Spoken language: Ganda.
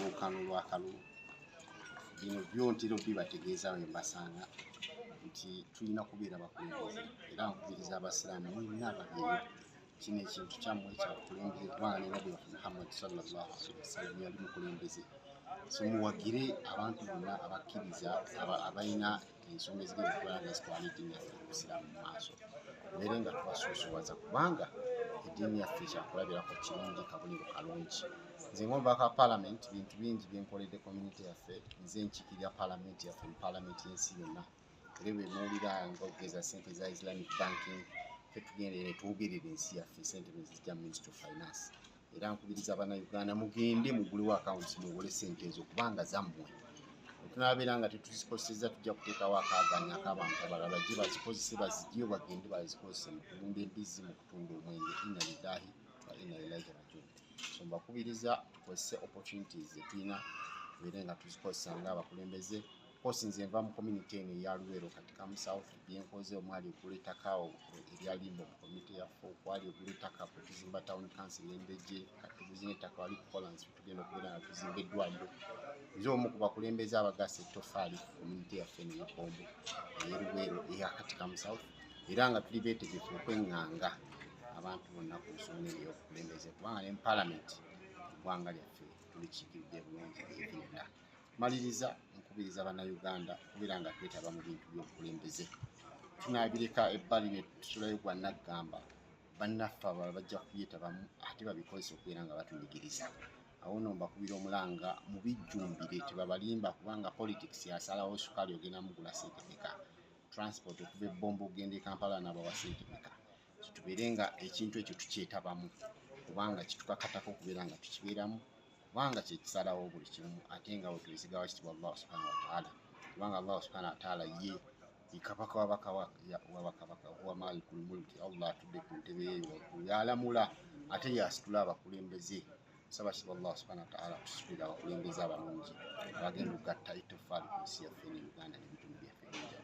lwokano lwakalu bino byontera bibategeeza we mbasanga nti tulina kubeera bakulembeze era nkubiriza abasiraamu mwenna ababeeyo kino ekintu kyammwe ekyabukulembeze kubanga ne Nabbi Muhammad sallallahu alaihi wasallam yali mukulembeze so muwagire abantu bonna abakkiriza abalina ensonga ezigenda okubeera nga zitwala eddiini yaffe obusiraamu mu maaso tubeere nga tubasuusuwaza kubanga eddiini yaffe kyakulabirako kirungi kabonero kalungi nze ng'omubaka wa paalamenti bintu bingi byenkoledde community yaffe nze nkiikirira paalamenti yaffe mu paalamenti y'ensi yonna era bwe muwulira ng'okugeza ssente za Islamic banking ffe tugendere twogerere ensi yaffe ssente bwe zijja mu Ministry of Finance era nkubiriza Bannayuganda mugende mugulewo akawunti muwole ssente ezo kubanga zammwe tunabeera nga tetuzikozesezza tujja kuteekawo akaaganya ak'abantu abalala gye bazikozese bazigyeyo bagende bazikozese mu kulunda embizzi mu kutunda omwenge inna lillahi wa inna ilaihi rajiun so mbakubiriza tukozese opportunities zetulina tubeere nga tuzikozesa ng'abakulembeze kosi nze nva mu community eno eya Luweero katika mu South byenkoze omwali okugula ettaka eryalimba mu community yaffe okwali okugula ettaka tuzimba town council y'Embejje katuguzina ettaka wali kukola nsi tugenda okubeera nga tuzimba eddwaliro nze omu ku bakulembeze abagasa ettofaali ku community yaffe eno y'Ekombo ey'e Luweero eya katika mu South era nga tuli beetegefu okwenganga abantu bonna ku nsonga eyo y'obukulembeze kubanga ne mu paalamenti eggwanga lyaffe tulikiikiridde bulungi ebyonna maliriza nkubiriza Bannayuganda okubeera nga twetaba mu bintu by'obukulembeze tunaabireka ebbali ne tusulayo gwa naggamba bannaffe abalala bajja kubyetabamu ate babikozesa okubeera nga batunyigiriza awo nno mbakubira omulanga mu bijjumbire tebabalimba kubanga politics yasalawo sukaali ogenda mugula ssente meka transport okuva e Bombo ogenda e Kampala n'abawa ssente meka tubeere nga ekintu ekyo tukyetabamu kubanga kitukakatako okubeera nga tukibeeramu kubanga kyekisalawo buli kimu ate nga bwe tubizigawo kitibwa Allah subhanahu wa ta'ala kubanga Allah subhanahu wa ta'ala ye kabaka wabakabaka huwa malikul mulki Allah atudde ku ntebe ye waggulu yalamula ate yasitula abakulembeze saba kitibwa Allah subhanahu wa ta'ala tusitulira abakulembeze abalungi abagenda okugatta ettoffaali ku nsi yaffe ne Uganda n'ebitundu byaffe ebingi.